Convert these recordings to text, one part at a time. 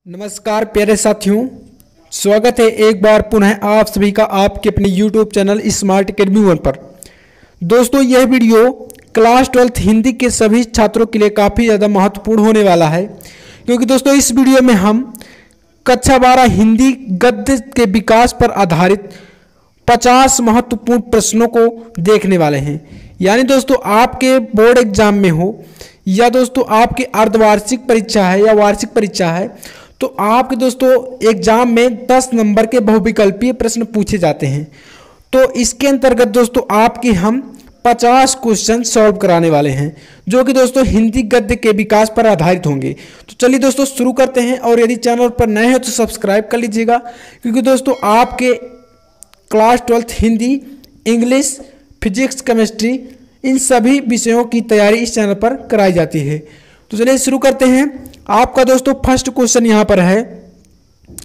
नमस्कार प्यारे साथियों, स्वागत है एक बार पुनः आप सभी का आपके अपने YouTube चैनल स्मार्ट अकेडमी 1 पर। दोस्तों यह वीडियो क्लास 12th हिंदी के सभी छात्रों के लिए काफ़ी ज़्यादा महत्वपूर्ण होने वाला है, क्योंकि दोस्तों इस वीडियो में हम कक्षा 12 हिंदी गद्य के विकास पर आधारित 50 महत्वपूर्ण प्रश्नों को देखने वाले हैं। यानी दोस्तों आपके बोर्ड एग्जाम में हो या दोस्तों आपकी अर्धवार्षिक परीक्षा है या वार्षिक परीक्षा है, तो आपके दोस्तों एग्जाम में 10 नंबर के बहुविकल्पीय प्रश्न पूछे जाते हैं। तो इसके अंतर्गत दोस्तों आपके हम 50 क्वेश्चन सॉल्व कराने वाले हैं, जो कि दोस्तों हिंदी गद्य के विकास पर आधारित होंगे। तो चलिए दोस्तों शुरू करते हैं, और यदि चैनल पर नए हैं तो सब्सक्राइब कर लीजिएगा, क्योंकि दोस्तों आपके class 12th Hindi, English, physics, chemistry in सभी विषयों की तैयारी इस चैनल पर कराई जाती है। तो चलिए शुरू करते हैं। आपका दोस्तों फर्स्ट क्वेश्चन यहाँ पर है,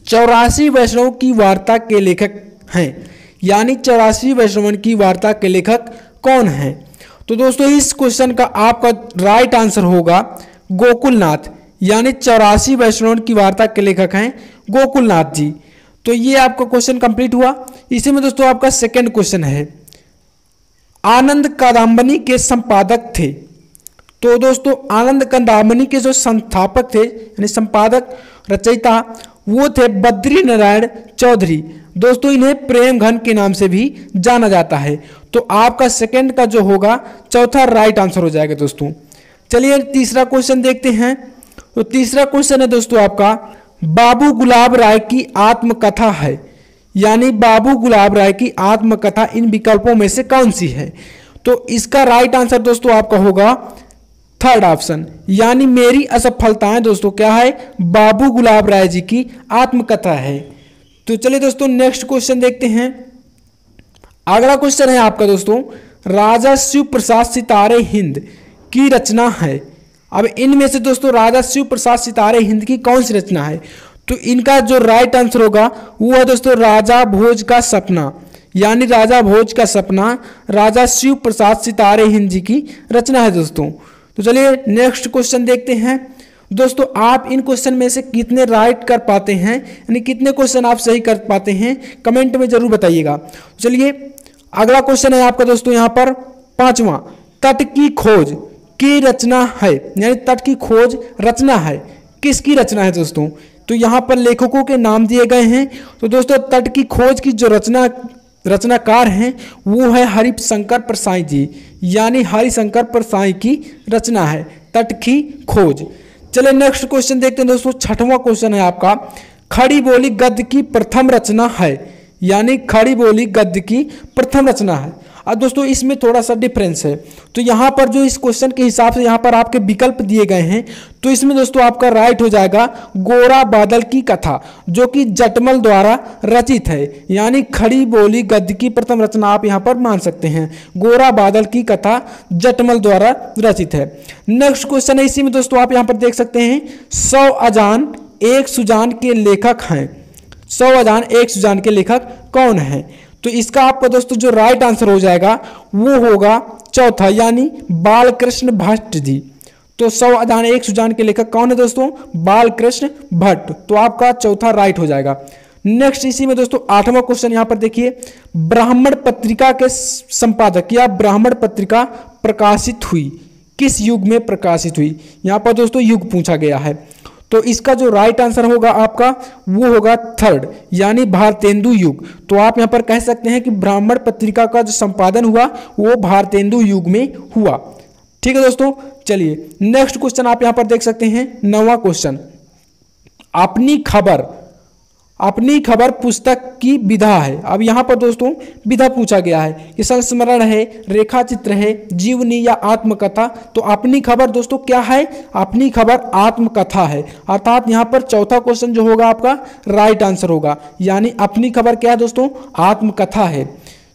84 वैष्णव की वार्ता के लेखक हैं, यानी 84 वैष्णवन की वार्ता के लेखक कौन हैं? तो दोस्तों इस क्वेश्चन का आपका राइट आंसर होगा गोकुलनाथ, यानी 84 वैष्णवन की वार्ता के लेखक हैं गोकुलनाथ जी। तो ये आपका क्वेश्चन कंप्लीट हुआ। इसी में दोस्तों आपका सेकेंड क्वेश्चन है, आनंद कादम्बनी के संपादक थे। तो दोस्तों आनंद कादम्बनी के जो संस्थापक थे यानी संपादक रचयिता वो थे बद्री नारायण चौधरी। दोस्तों इन्हें प्रेम घन के नाम से भी जाना जाता है। तो आपका सेकंड का जो होगा चौथा राइट आंसर हो जाएगा दोस्तों। चलिए तीसरा क्वेश्चन देखते हैं। तो तीसरा क्वेश्चन है दोस्तों आपका, बाबू गुलाब राय की आत्मकथा है, यानी बाबू गुलाब राय की आत्मकथा इन विकल्पों में से कौन सी है? तो इसका राइट आंसर दोस्तों आपका होगा थर्ड ऑप्शन, यानी मेरी असफलताएं दोस्तों क्या है, बाबू गुलाब राय जी की आत्मकथा है। तो चलिए दोस्तों नेक्स्ट क्वेश्चन देखते हैं। अगला क्वेश्चन है आपका दोस्तों, राजा शिव प्रसाद सितारे हिंद की रचना है। अब इनमें से दोस्तों राजा शिव प्रसाद सितारे हिंद की कौन सी रचना है? तो इनका जो राइट आंसर होगा वो है दोस्तों राजा भोज का सपना, यानी राजा भोज का सपना राजा शिव प्रसाद सितारे हिंद जी की रचना है दोस्तों। तो चलिए नेक्स्ट क्वेश्चन देखते हैं। दोस्तों आप इन क्वेश्चन में से कितने राइट कर पाते हैं, यानी कितने क्वेश्चन आप सही कर पाते हैं, कमेंट में जरूर बताइएगा। चलिए अगला क्वेश्चन है आपका दोस्तों यहाँ पर पांचवा, तट की खोज की रचना है, यानी तट की खोज रचना है, किसकी रचना है दोस्तों? तो यहाँ पर लेखकों के नाम दिए गए हैं। तो दोस्तों तट की खोज की जो रचनाकार हैं वो है हरिशंकर परसाई जी, यानी हरिशंकर परसाई की रचना है तट की खोज। चलिए नेक्स्ट क्वेश्चन देखते हैं दोस्तों। छठवां क्वेश्चन है आपका, खड़ी बोली गद्य की प्रथम रचना है, यानी खड़ी बोली गद्य की प्रथम रचना है। अब दोस्तों इसमें थोड़ा सा डिफरेंस है। तो यहाँ पर जो इस क्वेश्चन के हिसाब से यहाँ पर आपके विकल्प दिए गए हैं, तो इसमें दोस्तों आपका राइट हो जाएगा गोरा बादल की कथा, जो कि जटमल द्वारा रचित है, यानी खड़ी बोली गद्य की प्रथम रचना आप यहाँ पर मान सकते हैं, गोरा बादल की कथा जटमल द्वारा रचित है। नेक्स्ट क्वेश्चन है, इसी में दोस्तों आप यहाँ पर देख सकते हैं, 100 अजान एक सुजान के लेखक हैं। 100 अजान एक सुजान के लेखक कौन है? तो इसका आपका दोस्तों जो राइट आंसर हो जाएगा वो होगा चौथा, यानी बालकृष्ण भट्ट जी। तो 100 अजान एक सुजान के लेखक कौन है दोस्तों? बालकृष्ण भट्ट। तो आपका चौथा राइट हो जाएगा। नेक्स्ट इसी में दोस्तों आठवां क्वेश्चन यहाँ पर देखिए, ब्राह्मण पत्रिका के संपादक या ब्राह्मण पत्रिका प्रकाशित हुई किस युग में प्रकाशित हुई? यहाँ पर दोस्तों युग पूछा गया है। तो इसका जो राइट आंसर होगा आपका वो होगा थर्ड, यानी भारतेंदु युग। तो आप यहाँ पर कह सकते हैं कि ब्राह्मण पत्रिका का जो संपादन हुआ वो भारतेंदु युग में हुआ। ठीक है दोस्तों। चलिए नेक्स्ट क्वेश्चन आप यहाँ पर देख सकते हैं, 9वां क्वेश्चन, अपनी खबर पुस्तक की विधा है। अब यहाँ पर दोस्तों विधा पूछा गया है कि संस्मरण है, रेखा चित्र है, जीवनी या आत्मकथा। तो अपनी खबर दोस्तों क्या है? अपनी खबर आत्मकथा है, अर्थात यहाँ पर चौथा क्वेश्चन जो होगा आपका राइट आंसर होगा, यानी अपनी खबर क्या है दोस्तों? आत्मकथा है।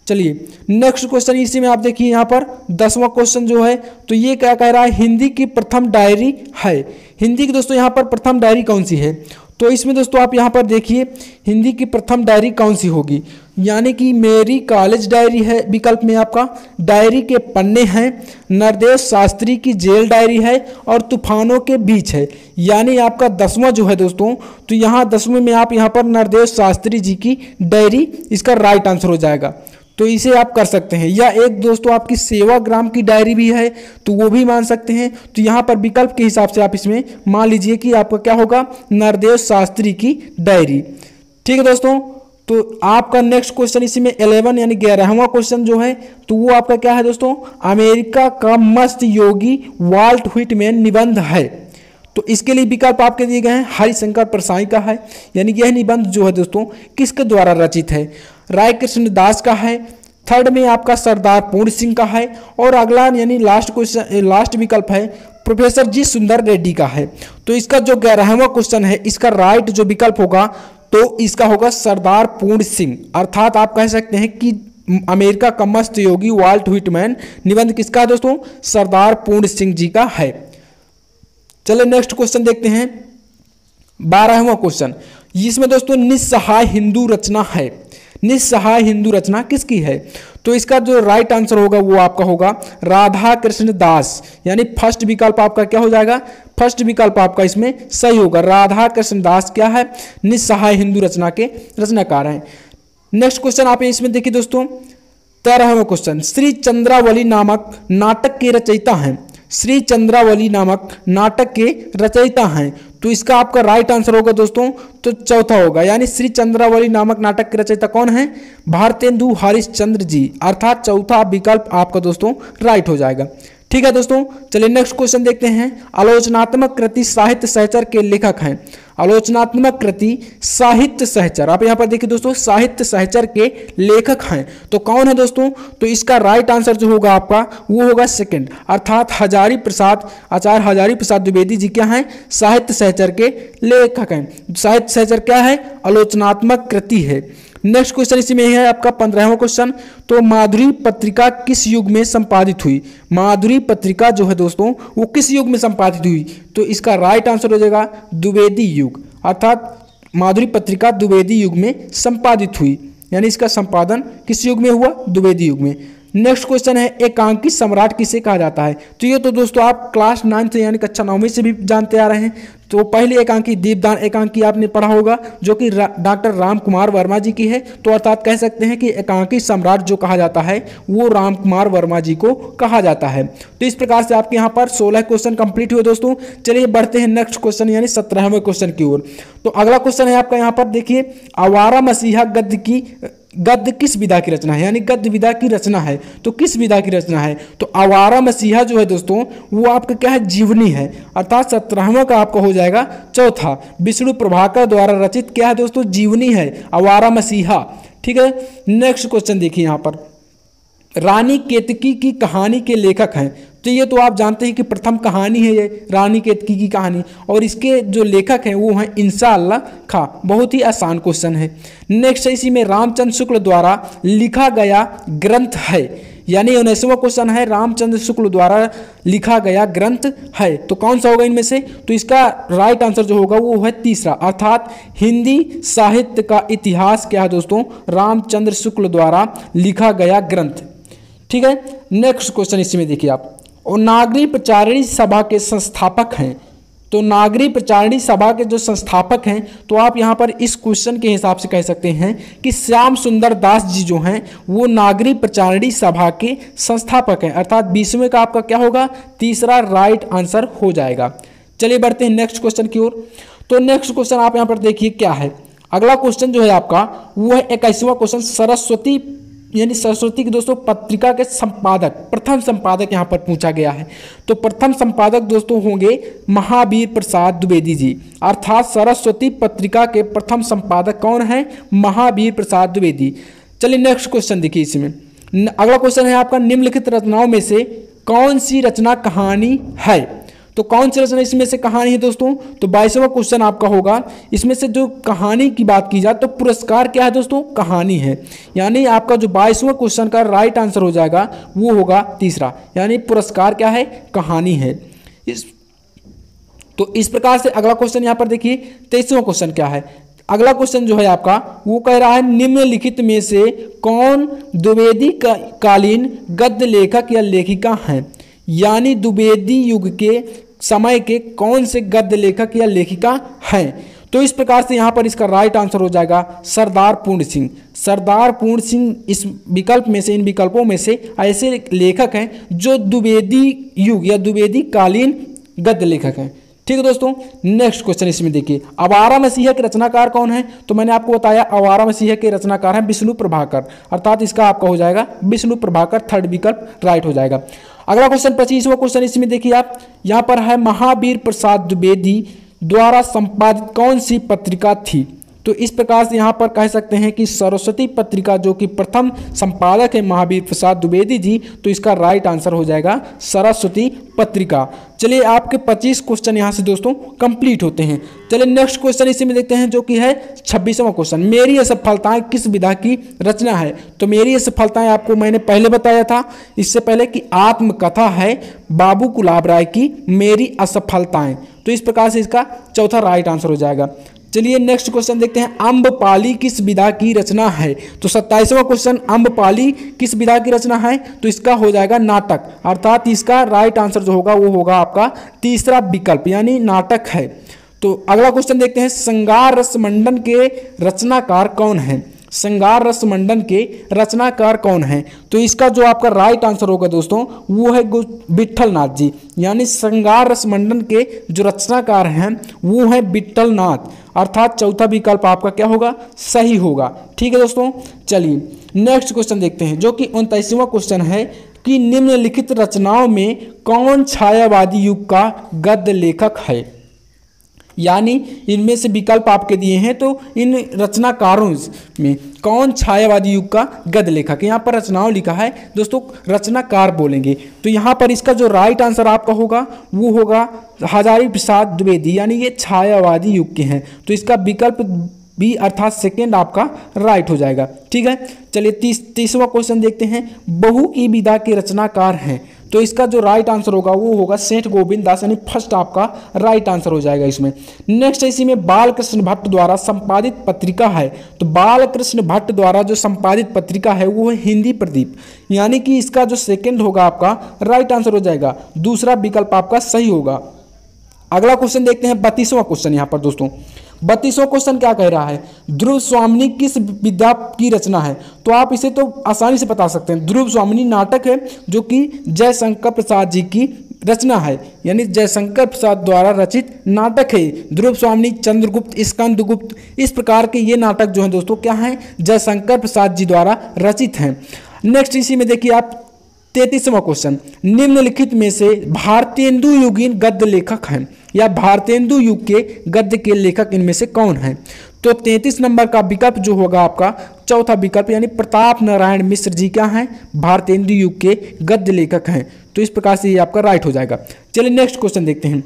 चलिए नेक्स्ट क्वेश्चन इसी में आप देखिए यहाँ पर 10वां क्वेश्चन जो है, तो ये क्या कह रहा है, हिंदी की प्रथम डायरी है। हिंदी की दोस्तों यहाँ पर प्रथम डायरी कौन सी है? तो इसमें दोस्तों आप यहाँ पर देखिए हिंदी की प्रथम डायरी कौन सी होगी, यानी कि मेरी कॉलेज डायरी है विकल्प में आपका, डायरी के पन्ने हैं, नरदेव शास्त्री की जेल डायरी है और तूफानों के बीच है। यानी आपका 10वां जो है दोस्तों, तो यहाँ 10वें में आप यहाँ पर नरदेव शास्त्री जी की डायरी इसका राइट आंसर हो जाएगा। तो इसे आप कर सकते हैं। या एक दोस्तों आपकी सेवाग्राम की डायरी भी है तो वो भी मान सकते हैं। तो यहाँ पर विकल्प के हिसाब से आप इसमें मान लीजिए कि आपका क्या होगा, नरदेव शास्त्री की डायरी। ठीक है दोस्तों, तो आपका नेक्स्ट क्वेश्चन इसी में 11 यानी 11वां क्वेश्चन जो है तो वो आपका क्या है दोस्तों, अमेरिका का मस्त योगी वाल्ट व्हिटमैन निबंध है। तो इसके लिए विकल्प आपके दिए गए हैं, हरिशंकर परसाई का है, यानी यह निबंध जो है दोस्तों किसके द्वारा रचित है, राय कृष्ण दास का है। थर्ड में आपका सरदार पूर्ण सिंह का है और अगला यानी लास्ट क्वेश्चन, लास्ट विकल्प है प्रोफेसर जी सुंदर रेड्डी का है। तो इसका जो 11वां क्वेश्चन है इसका राइट जो विकल्प होगा तो इसका होगा सरदार पूर्ण सिंह, अर्थात आप कह सकते हैं कि अमेरिका का मस्त योगी वाल्ट व्हिटमैन निबंध किसका है दोस्तों, सरदार पूर्ण सिंह जी का है। चलिए नेक्स्ट क्वेश्चन देखते हैं 12वां क्वेश्चन। इसमें दोस्तों निस्सहाय हिंदू रचना है, निस्सहाय हिंदू रचना किसकी है, तो इसका जो राइट आंसर होगा वो आपका होगा राधा कृष्ण दास, यानी फर्स्ट विकल्प आपका क्या हो जाएगा, फर्स्ट विकल्प आपका इसमें सही होगा। राधा कृष्ण दास क्या है, निस्सहाय हिंदू रचना के रचनाकार हैं। नेक्स्ट क्वेश्चन आप इसमें देखिए दोस्तों 13वां क्वेश्चन, श्री चंद्रावली नामक नाटक के रचयिता हैं, श्री चंद्रावली नामक नाटक के रचयिता हैं। तो इसका आपका राइट आंसर होगा दोस्तों तो चौथा होगा, यानी श्री चंद्रावली नामक नाटक के रचयिता कौन है, भारतेंदु हरिश्चंद्र जी, अर्थात चौथा विकल्प आपका दोस्तों राइट हो जाएगा। ठीक है दोस्तों, चलिए नेक्स्ट क्वेश्चन देखते हैं। आलोचनात्मक कृति साहित्य सहचर के लेखक हैं, आलोचनात्मक कृति साहित्य सहचर, आप यहाँ पर देखिए दोस्तों साहित्य सहचर के लेखक हैं तो कौन है दोस्तों, तो इसका राइट आंसर जो होगा आपका वो होगा सेकंड, अर्थात हजारी प्रसाद, आचार्य हजारी प्रसाद द्विवेदी जी क्या हैं, साहित्य सहचर के लेखक हैं। साहित्य सहचर क्या है, आलोचनात्मक कृति है। नेक्स्ट क्वेश्चन इसी में है आपका 15वां क्वेश्चन, तो माधुरी पत्रिका किस युग में संपादित हुई, माधुरी पत्रिका जो है दोस्तों वो किस युग में संपादित हुई, तो इसका राइट आंसर हो जाएगा द्विवेदी युग, अर्थात माधुरी पत्रिका द्विवेदी युग में संपादित हुई, यानी इसका संपादन किस युग में हुआ, द्विवेदी युग में। नेक्स्ट क्वेश्चन है एकांकी सम्राट किसे कहा जाता है, तो ये तो दोस्तों आप क्लास 9 से यानी कक्षा 9वीं से भी जानते आ रहे हैं। तो पहली एकांकी दीपदान एकांकी आपने पढ़ा होगा जो कि डॉक्टर राम कुमार वर्मा जी की है, तो अर्थात कह सकते हैं कि एकांकी सम्राट जो कहा जाता है वो राम कुमार वर्मा जी को कहा जाता है। तो इस प्रकार से आपके यहाँ पर 16 क्वेश्चन कंप्लीट हुए दोस्तों। चलिए बढ़ते हैं नेक्स्ट क्वेश्चन यानी 17वें क्वेश्चन की ओर। तो अगला क्वेश्चन है आपका यहाँ पर देखिए, आवारा मसीहा गद्य किस विधा की रचना है, यानी गद्य विधा की रचना है, तो किस विधा की रचना है, तो आवारा मसीहा जो है दोस्तों वो आपका क्या है, जीवनी है, अर्थात 17वां का आपका हो जाएगा चौथा, विष्णु प्रभाकर द्वारा रचित क्या है दोस्तों, जीवनी है आवारा मसीहा। ठीक है, नेक्स्ट क्वेश्चन देखिए यहाँ पर, रानी केतकी की कहानी के लेखक हैं, तो ये तो आप जानते हैं कि प्रथम कहानी है ये रानी केतकी की कहानी, और इसके जो लेखक हैं वो हैं इंशाअल्लाह खां। बहुत ही आसान क्वेश्चन है। नेक्स्ट इसी में रामचंद्र शुक्ल द्वारा लिखा गया ग्रंथ है, यानी 19वां क्वेश्चन है रामचंद्र शुक्ल द्वारा लिखा गया ग्रंथ है, तो कौन सा होगा इनमें से, तो इसका राइट आंसर जो होगा वो है तीसरा, अर्थात हिंदी साहित्य का इतिहास क्या है दोस्तों, रामचंद्र शुक्ल द्वारा लिखा गया ग्रंथ। ठीक है, नेक्स्ट क्वेश्चन इसी में देखिए आप, और नागरी प्रचारिणी सभा के संस्थापक हैं, तो नागरी प्रचारिणी सभा के जो संस्थापक हैं तो आप यहाँ पर इस क्वेश्चन के हिसाब से कह सकते हैं कि श्याम सुंदर दास जी जो हैं वो नागरी प्रचारिणी सभा के संस्थापक हैं, अर्थात 20वें का आपका क्या होगा, तीसरा राइट आंसर हो जाएगा। चलिए बढ़ते हैं नेक्स्ट क्वेश्चन की ओर। तो नेक्स्ट क्वेश्चन आप यहाँ पर देखिए क्या है, अगला क्वेश्चन जो है आपका वो है 21वां क्वेश्चन, सरस्वती यानी सरस्वती की दोस्तों पत्रिका के संपादक, प्रथम संपादक यहाँ पर पूछा गया है, तो प्रथम संपादक दोस्तों होंगे महावीर प्रसाद द्विवेदी जी, अर्थात सरस्वती पत्रिका के प्रथम संपादक कौन है, महावीर प्रसाद द्विवेदी। चलिए नेक्स्ट क्वेश्चन देखिए इसमें, अगला क्वेश्चन है आपका, निम्नलिखित रचनाओं में से कौन सी रचना कहानी है, तो कौन सी रचना इसमें से कहानी है दोस्तों, तो 22वां क्वेश्चन आपका होगा, इसमें से जो कहानी की बात की जाए तो पुरस्कार क्या है दोस्तों, कहानी है, यानी आपका जो 22वां क्वेश्चन का राइट आंसर हो जाएगा वो होगा तीसरा, यानी पुरस्कार क्या है, कहानी है। इस तो इस प्रकार से अगला क्वेश्चन यहाँ पर देखिए 23वां क्वेश्चन क्या है। अगला क्वेश्चन जो है आपका वो कह रहा है निम्नलिखित में से कौन द्विवेदी कालीन गद्य लेखक या लेखिका हैं, यानी द्विवेदी युग के समय के कौन से गद्य लेखक या लेखिका हैं। तो इस प्रकार से यहाँ पर इसका राइट आंसर हो जाएगा सरदार पूर्ण सिंह। सरदार पूर्ण सिंह इस विकल्प में से, इन विकल्पों में से ऐसे लेखक हैं जो द्विवेदी युग या द्विवेदी कालीन गद्य लेखक हैं। ठीक है दोस्तों, नेक्स्ट क्वेश्चन इसमें देखिए, आवारा मसीहा के रचनाकार कौन है। तो मैंने आपको बताया आवारा मसीहा के रचनाकार हैं विष्णु प्रभाकर, अर्थात इसका आपका हो जाएगा विष्णु प्रभाकर, थर्ड विकल्प राइट हो जाएगा। अगला क्वेश्चन 25वां क्वेश्चन इसमें देखिए आप, यहाँ पर है महावीर प्रसाद द्विवेदी द्वारा संपादित कौन सी पत्रिका थी। तो इस प्रकार से यहाँ पर कह सकते हैं कि सरस्वती पत्रिका, जो कि प्रथम संपादक है महावीर प्रसाद द्विवेदी जी, तो इसका राइट आंसर हो जाएगा सरस्वती पत्रिका। चलिए आपके 25 क्वेश्चन यहाँ से दोस्तों कंप्लीट होते हैं। चलिए नेक्स्ट क्वेश्चन इसी में देखते हैं जो कि है 26वां क्वेश्चन, मेरी असफलताएं किस विधा की रचना है। तो मेरी असफलताएं आपको मैंने पहले बताया था इससे पहले कि आत्मकथा है बाबू गुलाब राय की मेरी असफलताएं। तो इस प्रकार से इसका चौथा राइट आंसर हो जाएगा। चलिए नेक्स्ट क्वेश्चन देखते हैं, अम्बपाली किस विधा की रचना है। तो 27वां क्वेश्चन, अम्बपाली किस विधा की रचना है। तो इसका हो जाएगा नाटक, अर्थात इसका राइट आंसर जो होगा वो होगा आपका तीसरा विकल्प, यानी नाटक है। तो अगला क्वेश्चन देखते हैं, श्रृंगार रस मंडन के रचनाकार कौन है। श्रृंगार रस मंडन के रचनाकार कौन है। तो इसका जो आपका राइट आंसर होगा दोस्तों वो है विट्ठल नाथ जी, यानी श्रृंगार रस मंडन के जो रचनाकार हैं वो है विट्ठल नाथ, अर्थात चौथा विकल्प आपका क्या होगा, सही होगा। ठीक है दोस्तों, चलिए नेक्स्ट क्वेश्चन देखते हैं जो कि 29वां क्वेश्चन है कि निम्नलिखित रचनाओं में कौन छायावादी युग का गद्य लेखक है। यानी इनमें से विकल्प आपके दिए हैं, तो इन रचनाकारों में कौन छायावादी युग का गद्य लेखक। यहाँ पर रचनाओं लिखा है दोस्तों, रचनाकार बोलेंगे। तो यहाँ पर इसका जो राइट आंसर आपका होगा वो होगा हजारी प्रसाद द्विवेदी, यानी ये छायावादी युग के हैं। तो इसका विकल्प बी अर्थात सेकेंड आपका राइट हो जाएगा। ठीक है, चलिए 30वां क्वेश्चन देखते हैं, बहु की विधा के रचनाकार हैं। तो इसका जो राइट आंसर होगा वो होगा सेठ गोविंद दास, यानी फर्स्ट आपका राइट आंसर हो जाएगा इसमें। नेक्स्ट इसी में बालकृष्ण भट्ट द्वारा संपादित पत्रिका है। तो बालकृष्ण भट्ट द्वारा जो संपादित पत्रिका है वो है हिंदी प्रदीप, यानी कि इसका जो सेकेंड होगा आपका राइट आंसर हो जाएगा, दूसरा विकल्प आपका सही होगा। अगला क्वेश्चन देखते हैं 32वां क्वेश्चन। यहाँ पर दोस्तों 32वां क्वेश्चन क्या कह रहा है, ध्रुव स्वामिनी किस विधा की रचना है। तो आप इसे तो आसानी से बता सकते हैं, ध्रुव स्वामिनी नाटक है जो कि जयशंकर प्रसाद जी की रचना है, यानी जयशंकर प्रसाद द्वारा रचित नाटक है। ध्रुव स्वामिनी, चंद्रगुप्त, स्कंदगुप्त, इस प्रकार के ये नाटक जो हैं दोस्तों क्या हैं, जयशंकर प्रसाद जी द्वारा रचित हैं। नेक्स्ट इसी में देखिए आप 33वां क्वेश्चन, निम्नलिखित में से भारतेंदु युगीन गद्य लेखक हैं, या भारतेंदु युग के गद्य के लेखक इनमें से कौन हैं। तो 33 नंबर का विकल्प जो होगा आपका चौथा विकल्प, यानी प्रताप नारायण मिश्र जी क्या हैं, भारतेंदु युग के गद्य लेखक हैं। तो इस प्रकार से ये आपका राइट हो जाएगा। चलिए नेक्स्ट क्वेश्चन देखते हैं।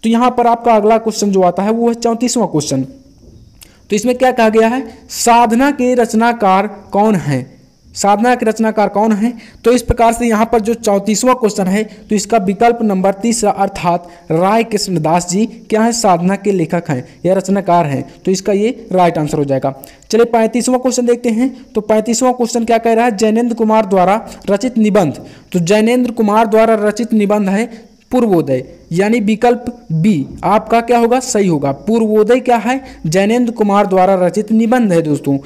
तो यहाँ पर आपका अगला क्वेश्चन जो आता है वो है 34वां क्वेश्चन। तो इसमें क्या कहा गया है, साधना के रचनाकार कौन है। साधना के रचनाकार कौन है। तो इस प्रकार से यहाँ पर जो 34वां क्वेश्चन है तो इसका विकल्प नंबर तीसरा अर्थात राय कृष्णदास जी क्या है, साधना के लेखक हैं या रचनाकार हैं। तो इसका ये राइट आंसर हो जाएगा। चलिए 35वां क्वेश्चन देखते हैं। तो 35वां क्वेश्चन क्या कह रहा है, जैनेन्द्र कुमार द्वारा रचित निबंध। तो जैनेन्द्र कुमार द्वारा रचित निबंध है पूर्वोदय, यानी विकल्प बी आपका क्या होगा, सही होगा। पूर्वोदय क्या है, जैनेन्द्र कुमार द्वारा रचित निबंध है दोस्तों।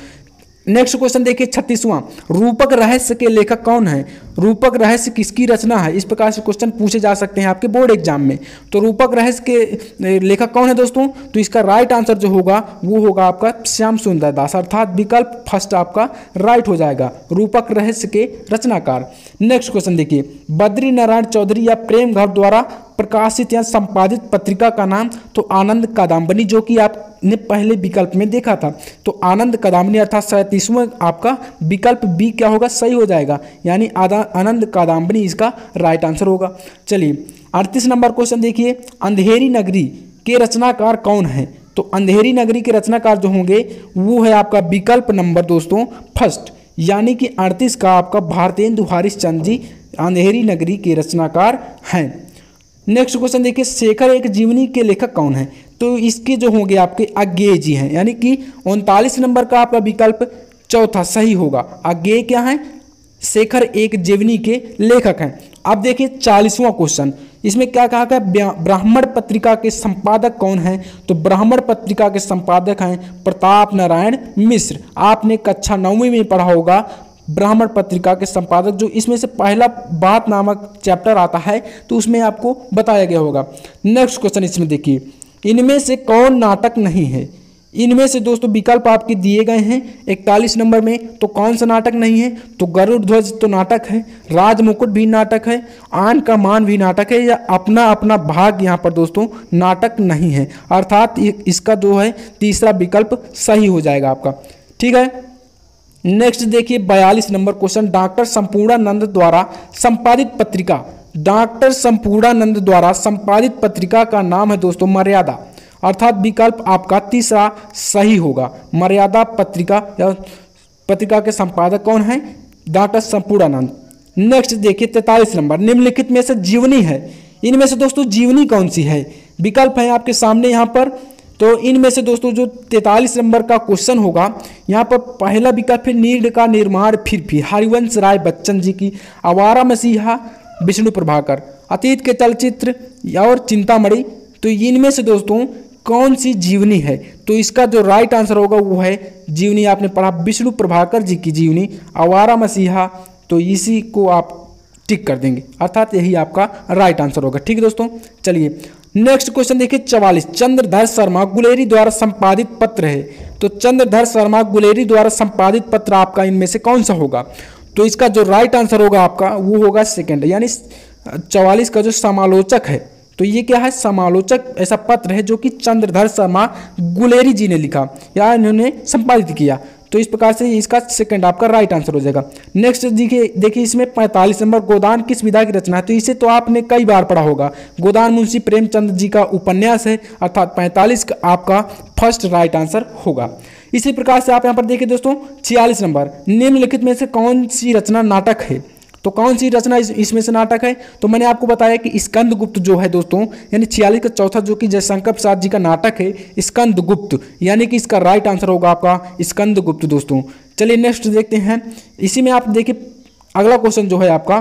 नेक्स्ट क्वेश्चन देखिए 36वां, रूपक रहस्य के लेखक कौन है। रूपक रहस्य किसकी रचना है, इस प्रकार से क्वेश्चन पूछे जा सकते हैं आपके बोर्ड एग्जाम में। तो रूपक रहस्य के लेखक कौन है दोस्तों, तो इसका राइट आंसर जो होगा वो होगा आपका श्याम सुंदर दास, अर्थात विकल्प फर्स्ट आपका राइट हो जाएगा, रूपक रहस्य के रचनाकार। नेक्स्ट क्वेश्चन देखिए, बद्री नारायण चौधरी या प्रेम घर द्वारा प्रकाशित या संपादित पत्रिका का नाम। तो आनंद कादम्बनी, जो कि आपने पहले विकल्प में देखा था। तो आनंद कादम्बनी अर्थात 37वां आपका विकल्प बी क्या होगा, सही हो जाएगा, यानी आनंद कादम्बनी इसका राइट आंसर होगा। चलिए 38 नंबर क्वेश्चन देखिए, अंधेरी नगरी के रचनाकार कौन है। तो अंधेरी नगरी के रचनाकार जो होंगे वो है आपका विकल्प नंबर दोस्तों फर्स्ट, यानी कि 38 का आपका भारतेंदु हरिश्चंद्र जी अंधेरी नगरी के रचनाकार हैं। नेक्स्ट क्वेश्चन देखिए, शेखर एक जीवनी के लेखक कौन है? तो इसके जो होंगे आपके अज्ञेय जी हैं, यानी कि 39 नंबर का आपका विकल्प चौथा सही होगा। अज्ञेय क्या है? शेखर एक जीवनी के लेखक हैं। अब देखिए 40वां क्वेश्चन, इसमें क्या कहा गया? ब्राह्मण पत्रिका के संपादक कौन हैं? तो ब्राह्मण पत्रिका के संपादक हैं प्रताप नारायण मिश्र। आपने कक्षा 9वीं में पढ़ा होगा ब्राह्मण पत्रिका के संपादक, जो इसमें से पहला बात नामक चैप्टर आता है तो उसमें आपको बताया गया होगा। नेक्स्ट क्वेश्चन इसमें देखिए, इनमें से कौन नाटक नहीं है? इनमें से दोस्तों विकल्प आपके दिए गए हैं 41 नंबर में, तो कौन सा नाटक नहीं है? तो गरुड़ ध्वज तो नाटक है, राज मुकुट भी नाटक है, आन का मान भी नाटक है, या अपना अपना भाग यहाँ पर दोस्तों नाटक नहीं है। अर्थात इसका जो है तीसरा विकल्प सही हो जाएगा आपका। ठीक है, नेक्स्ट देखिए 42 नंबर क्वेश्चन, डॉक्टर संपूर्णानंद द्वारा संपादित पत्रिका, डॉक्टर संपूर्णानंद द्वारा संपादित पत्रिका का नाम है दोस्तों मर्यादा। अर्थात विकल्प आपका तीसरा सही होगा। मर्यादा पत्रिका या पत्रिका के संपादक कौन है? डॉक्टर संपूर्णानंद। नेक्स्ट देखिए 43 नंबर, निम्नलिखित में से जीवनी है, इनमें से दोस्तों जीवनी कौन सी है? विकल्प है आपके सामने यहाँ पर। तो इनमें से दोस्तों जो 43 नंबर का क्वेश्चन होगा, यहाँ पर पहला विकल्प है नीड का निर्माण फिर भी, हरिवंश राय बच्चन जी की, आवारा मसीहा विष्णु प्रभाकर, अतीत के चलचित्र और चिंतामणि। तो इनमें से दोस्तों कौन सी जीवनी है? तो इसका जो राइट आंसर होगा वो है जीवनी, आपने पढ़ा विष्णु प्रभाकर जी की जीवनी, आवारा मसीहा। तो इसी को आप टिक कर देंगे, अर्थात यही आपका राइट आंसर होगा। ठीक है दोस्तों, चलिए नेक्स्ट क्वेश्चन देखिए 44, चंद्रधर शर्मा गुलेरी द्वारा संपादित पत्र है। तो चंद्रधर शर्मा गुलेरी द्वारा संपादित पत्र आपका इनमें से कौन सा होगा? तो इसका जो राइट आंसर होगा आपका वो होगा सेकंड, यानी 44 का जो समालोचक है। तो ये क्या है? समालोचक ऐसा पत्र है जो कि चंद्रधर शर्मा गुलेरी जी ने लिखा या इन्होंने संपादित किया। तो इस प्रकार से इसका सेकंड आपका राइट आंसर हो जाएगा। नेक्स्ट देखिए इसमें 45 नंबर, गोदान किस विधा की रचना है? तो इसे तो आपने कई बार पढ़ा होगा, गोदान मुंशी प्रेमचंद जी का उपन्यास है, अर्थात 45 का आपका फर्स्ट राइट आंसर होगा। इसी प्रकार से आप यहाँ पर देखिए दोस्तों 46 नंबर, निम्नलिखित में से कौन सी रचना नाटक है? तो कौन सी रचना इसमें से नाटक है? तो मैंने आपको बताया कि स्कंदगुप्त जो है दोस्तों, यानी 46 का चौथा जो कि जयशंकर प्रसाद जी का नाटक है स्कंदगुप्त, यानी कि इसका राइट आंसर होगा आपका स्कंदगुप्त दोस्तों। चलिए नेक्स्ट देखते हैं, इसी में आप देखिए अगला क्वेश्चन जो है आपका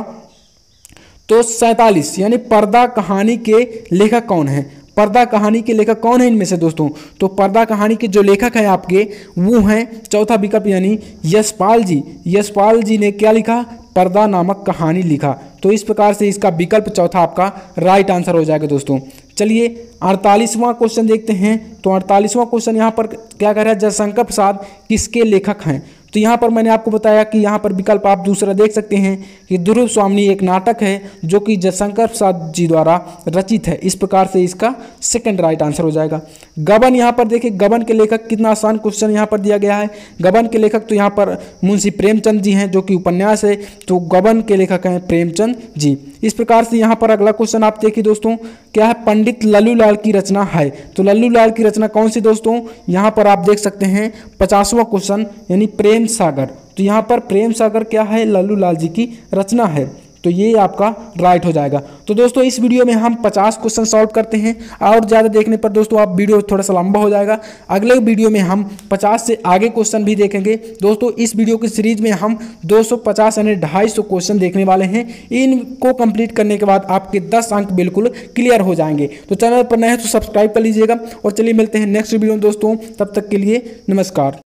तो 47, यानी पर्दा कहानी के लेखक कौन है? पर्दा कहानी के लेखक कौन है इनमें से दोस्तों? तो पर्दा कहानी के जो लेखक हैं आपके वो हैं चौथा विकल्प, यानी यशपाल जी। यशपाल जी ने क्या लिखा? पर्दा नामक कहानी लिखा। तो इस प्रकार से इसका विकल्प चौथा आपका राइट आंसर हो जाएगा दोस्तों। चलिए 48वां क्वेश्चन देखते हैं। तो 48वां क्वेश्चन यहाँ पर क्या कह रहा है? जयशंकर प्रसाद किसके लेखक हैं? तो यहाँ पर मैंने आपको बताया कि यहाँ पर विकल्प आप दूसरा देख सकते हैं कि ध्रुव स्वामी एक नाटक है जो कि जयशंकर प्रसाद जी द्वारा रचित है। इस प्रकार से इसका सेकंड राइट आंसर हो जाएगा। गबन, यहाँ पर देखिए गबन के लेखक, कितना आसान क्वेश्चन यहाँ पर दिया गया है। गबन के लेखक तो यहाँ पर मुंशी प्रेमचंद जी हैं जो कि उपन्यास है, तो गबन के लेखक हैं प्रेमचंद जी। इस प्रकार से यहाँ पर अगला क्वेश्चन आप देखिए दोस्तों क्या है? पंडित लल्लूलाल की रचना है। तो लल्लूलाल की रचना कौन सी दोस्तों? यहाँ पर आप देख सकते हैं 50वां क्वेश्चन, यानी प्रेम सागर। तो यहाँ पर प्रेम सागर क्या है? लल्लूलाल जी की रचना है। तो ये आपका राइट हो जाएगा। तो दोस्तों इस वीडियो में हम 50 क्वेश्चन सॉल्व करते हैं, और ज़्यादा देखने पर दोस्तों आप वीडियो थोड़ा सा लंबा हो जाएगा। अगले वीडियो में हम 50 से आगे क्वेश्चन भी देखेंगे दोस्तों। इस वीडियो की सीरीज में हम 250 यानी 250 क्वेश्चन देखने वाले हैं। इनको कंप्लीट करने के बाद आपके 10 अंक बिल्कुल क्लियर हो जाएंगे। तो चैनल पर नए हैं तो सब्सक्राइब कर लीजिएगा, और चलिए मिलते हैं नेक्स्ट वीडियो में दोस्तों। तब तक के लिए नमस्कार।